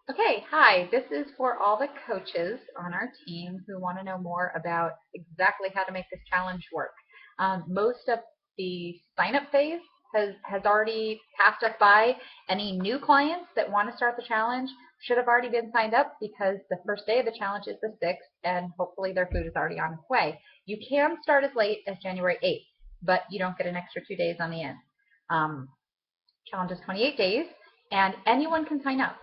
Okay, hi. This is for all the coaches on our team who want to know more about exactly how to make this challenge work. Most of the sign-up phase has already passed us by. Any new clients that want to start the challenge should have already been signed up because the first day of the challenge is the 6th, and hopefully their food is already on its way. You can start as late as January 8th, but you don't get an extra 2 days on the end. Um, Challenge is 28 days, and anyone can sign up.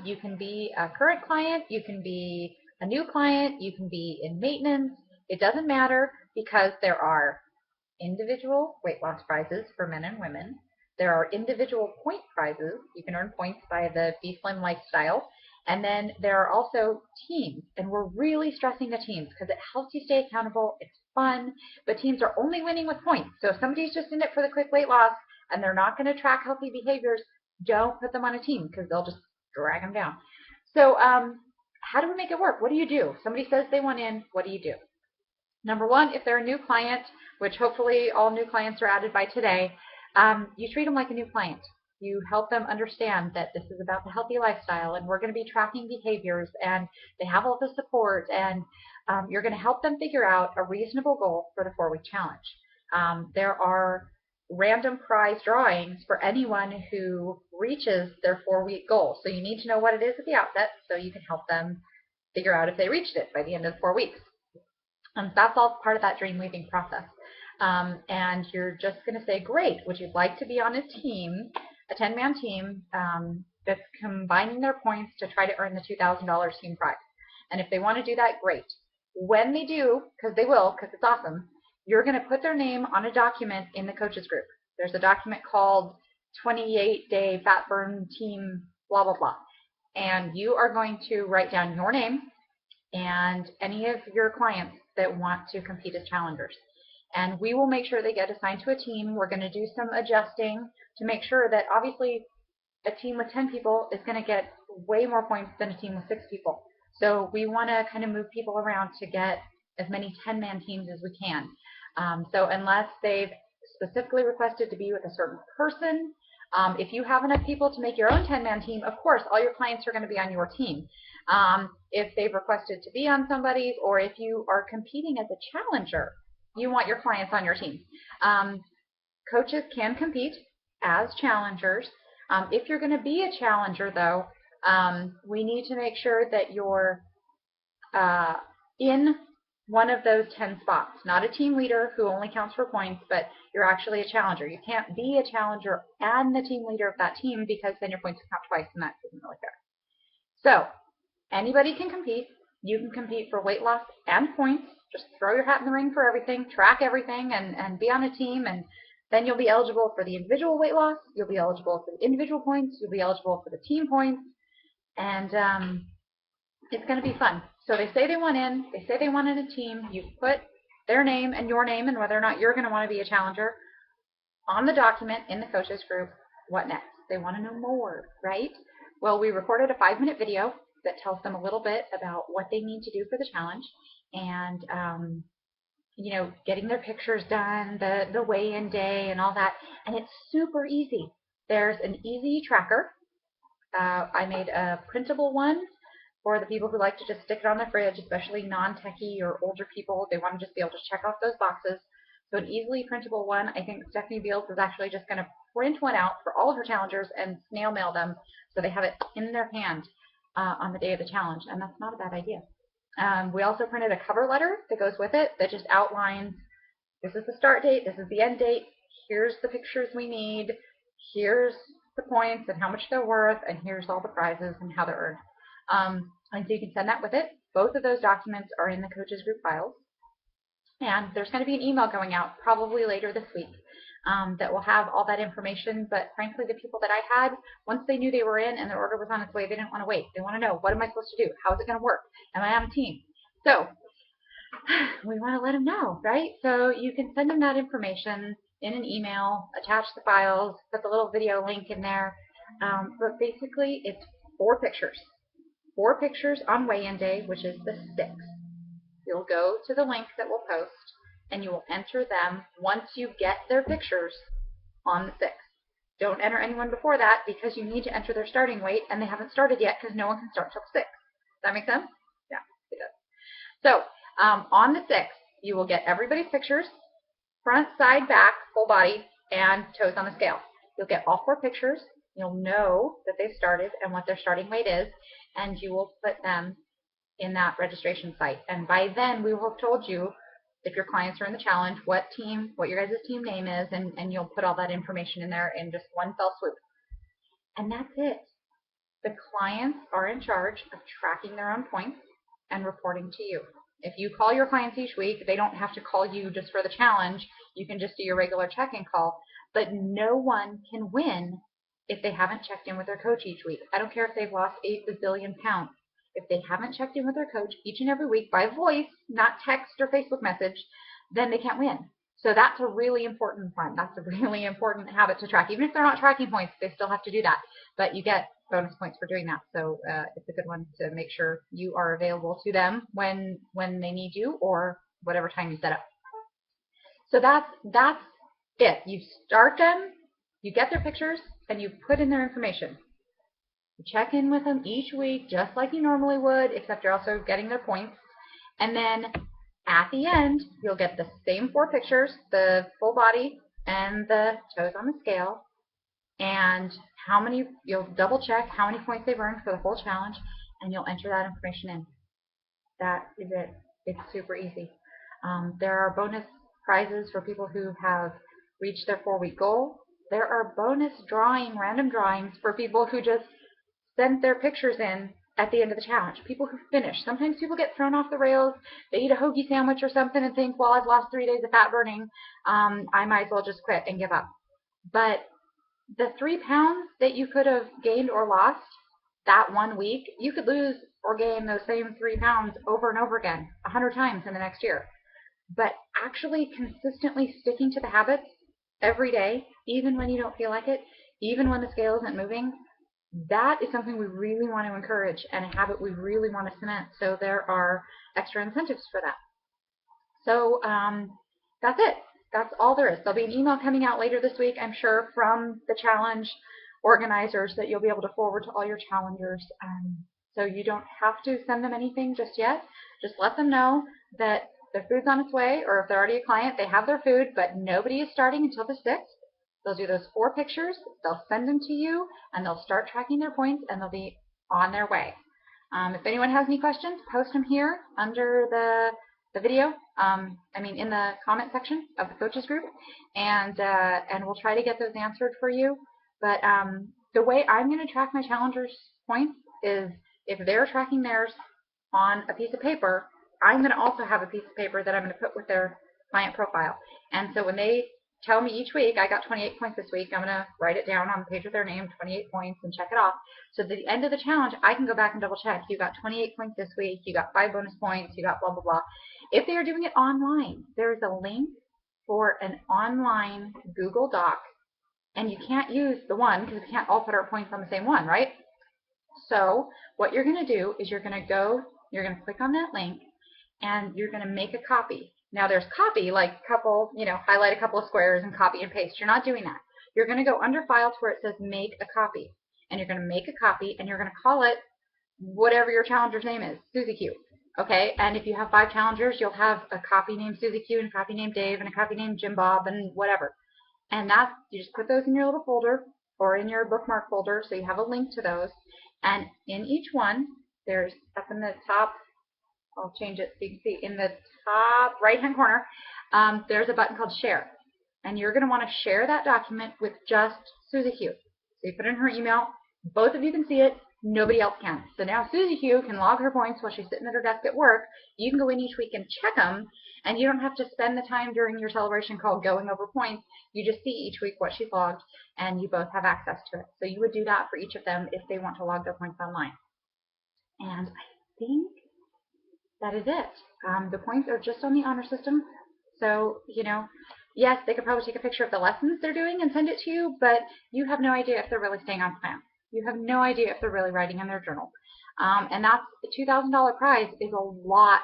You can be a current client, you can be a new client, you can be in maintenance. It doesn't matter because there are individual weight loss prizes for men and women. There are individual point prizes. You can earn points by the Be Slim lifestyle. And then there are also teams, and we're really stressing the teams because it helps you stay accountable. It's fun, but teams are only winning with points. So if somebody's just in it for the quick weight loss and they're not going to track healthy behaviors, don't put them on a team because they'll just drag them down. So how do we make it work? What do you do? Somebody says they want in. What do you do? Number one, if they're a new client, which hopefully all new clients are added by today, you treat them like a new client. You help them understand that this is about the healthy lifestyle and we're going to be tracking behaviors and they have all the support and you're going to help them figure out a reasonable goal for the 4-week challenge. There are random prize drawings for anyone who reaches their 4-week goal. So you need to know what it is at the outset so you can help them figure out if they reached it by the end of the 4 weeks. That's all part of that dream weaving process. And you're just going to say, great, would you like to be on a team, a 10-man team that's combining their points to try to earn the $2,000 team prize? And if they want to do that, great. When they do, because they will, because it's awesome, you're going to put their name on a document in the coaches group. There's a document called 28-Day Fat Burn Team, blah, blah, blah. And you are going to write down your name and any of your clients that want to compete as challengers. And we will make sure they get assigned to a team. We're going to do some adjusting to make sure that obviously a team with 10 people is going to get way more points than a team with 6 people. So we want to kind of move people around to get as many 10-man teams as we can. So unless they've specifically requested to be with a certain person, if you have enough people to make your own 10-man team, of course, all your clients are going to be on your team. If they've requested to be on somebody's, or if you are competing as a challenger, you want your clients on your team. Coaches can compete as challengers. If you're going to be a challenger, though, we need to make sure that you're in one of those 10 spots. Not a team leader who only counts for points, but you're actually a challenger. You can't be a challenger and the team leader of that team because then your points count twice, and that isn't really fair. So anybody can compete. You can compete for weight loss and points. Just throw your hat in the ring for everything, track everything, and be on a team, and then you'll be eligible for the individual weight loss. You'll be eligible for the individual points. You'll be eligible for the team points, and it's going to be fun. So they say they want in. They say they want in a team. You put their name and your name and whether or not you're going to want to be a challenger on the document in the coaches group. What next? They want to know more, right? Well, we recorded a 5-minute video that tells them a little bit about what they need to do for the challenge and getting their pictures done, the weigh-in day and all that. And it's super easy. There's an easy tracker. I made a printable one for the people who like to just stick it on their fridge, especially non-techie or older people. They want to just be able to check off those boxes. So an easily printable one. I think Stephanie Beals is actually just going to print one out for all of her challengers and snail mail them so they have it in their hand on the day of the challenge. And that's not a bad idea. We also printed a cover letter that goes with it that just outlines this is the start date, this is the end date, here's the pictures we need, here's the points and how much they're worth, and here's all the prizes and how they're earned. And so you can send that with it. Both of those documents are in the coaches group files. And there's going to be an email going out probably later this week that will have all that information. But frankly, the people that I had, once they knew they were in and their order was on its way, they didn't want to wait. They want to know, what am I supposed to do? How is it going to work? Am I on a team? So we want to let them know, right? So you can send them that information in an email, attach the files, put the little video link in there. But basically, it's 4 pictures. 4 pictures on weigh-in day, which is the 6th. You'll go to the link that we'll post, and you will enter them once you get their pictures on the 6th. Don't enter anyone before that because you need to enter their starting weight, and they haven't started yet because no one can start till 6. Does that make sense? Yeah, it does. So on the 6th, you will get everybody's pictures, front, side, back, full body, and toes on the scale. You'll get all 4 pictures. You'll know that they've started and what their starting weight is, and you will put them in that registration site. And by then, we will have told you, if your clients are in the challenge, what your guys' team name is, and you'll put all that information in there in just one fell swoop. And that's it. The clients are in charge of tracking their own points and reporting to you. If you call your clients each week, they don't have to call you just for the challenge. You can just do your regular check-in call. But no one can win if they haven't checked in with their coach each week. I don't care if they've lost 8 bazillion pounds. If they haven't checked in with their coach each and every week by voice, not text or Facebook message, then they can't win. So that's a really important one. That's a really important habit to track. Even if they're not tracking points, they still have to do that. But you get bonus points for doing that. So it's a good one to make sure you are available to them when they need you, or whatever time you set up. So that's it. You start them, you get their pictures, and you put in their information. You check in with them each week just like you normally would, except you're also getting their points. And then at the end, you'll get the same 4 pictures, the full body and the toes on the scale, and you'll double check how many points they've earned for the whole challenge, and you'll enter that information in. That is it. It's super easy. There are bonus prizes for people who have reached their 4-week goal. There are bonus random drawings for people who just send their pictures in at the end of the challenge. People who finish. Sometimes people get thrown off the rails. They eat a hoagie sandwich or something and think, well, I've lost 3 days of fat burning. I might as well just quit and give up. But the 3 pounds that you could have gained or lost that 1 week, you could lose or gain those same 3 pounds over and over again, 100 times in the next year. But actually consistently sticking to the habits every day, even when you don't feel like it, even when the scale isn't moving, that is something we really want to encourage and a habit we really want to cement. So there are extra incentives for that. So that's it. That's all there is. There'll be an email coming out later this week, I'm sure, from the challenge organizers that you'll be able to forward to all your challengers. So you don't have to send them anything just yet. Just let them know that their food's on its way, or if they're already a client, they have their food, but nobody is starting until the 6th. They'll do those 4 pictures, they'll send them to you, and they'll start tracking their points, and they'll be on their way. If anyone has any questions, post them here under the video, in the comment section of the coaches group, and we'll try to get those answered for you. But the way I'm going to track my challengers' points is if they're tracking theirs on a piece of paper, I'm going to also have a piece of paper that I'm going to put with their client profile. And so when they tell me each week, I got 28 points this week, I'm going to write it down on the page with their name, 28 points, and check it off. So at the end of the challenge, I can go back and double check. You got 28 points this week, you got 5 bonus points, you got blah, blah, blah. If they are doing it online, there is a link for an online Google Doc, and you can't use the one because we can't all put our points on the same one, right? So what you're going to do is you're going to click on that link, and you're going to make a copy. Now there's copy, like highlight a couple of squares and copy and paste. You're not doing that. You're going to go under File to where it says Make a Copy. And you're going to make a copy, and you're going to call it whatever your challenger's name is, Susie Q. Okay? And if you have 5 challengers, you'll have a copy named Susie Q, and a copy named Dave, and a copy named Jim Bob, and whatever. And you just put those in your little folder or in your bookmark folder, so you have a link to those. And in each one, there's up in the top, I'll change it so you can see, in the top right-hand corner, there's a button called Share. And you're going to want to share that document with just Susie Q. So you put in her email, both of you can see it, nobody else can. So now Susie Q can log her points while she's sitting at her desk at work. You can go in each week and check them, and you don't have to spend the time during your celebration call going over points. You just see each week what she's logged, and you both have access to it. So you would do that for each of them if they want to log their points online. And I think that is it. The points are just on the honor system. So, yes, they could probably take a picture of the lessons they're doing and send it to you, but you have no idea if they're really staying on plan. You have no idea if they're really writing in their journal. And that's the $2,000 prize is a lot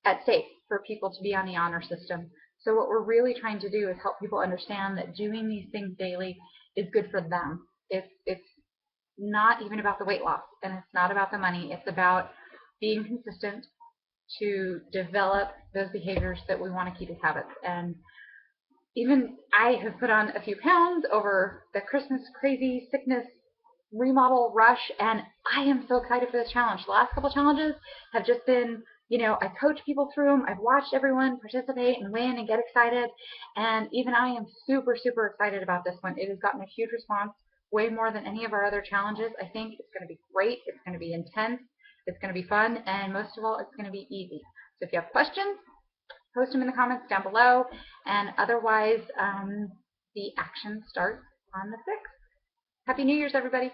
at stake for people to be on the honor system. So what we're really trying to do is help people understand that doing these things daily is good for them. It's not even about the weight loss, and it's not about the money. It's about being consistent to develop those behaviors that we want to keep as habits. And even I have put on a few pounds over the Christmas crazy sickness remodel rush, and I am so excited for this challenge. The last couple challenges have just been, I coach people through them. I've watched everyone participate and win and get excited, and even I am super, super excited about this one. It has gotten a huge response, way more than any of our other challenges. I think it's going to be great. It's going to be intense. It's going to be fun, and most of all, it's going to be easy. So if you have questions, post them in the comments down below, and otherwise, the action starts on the 6th. Happy New Year's, everybody.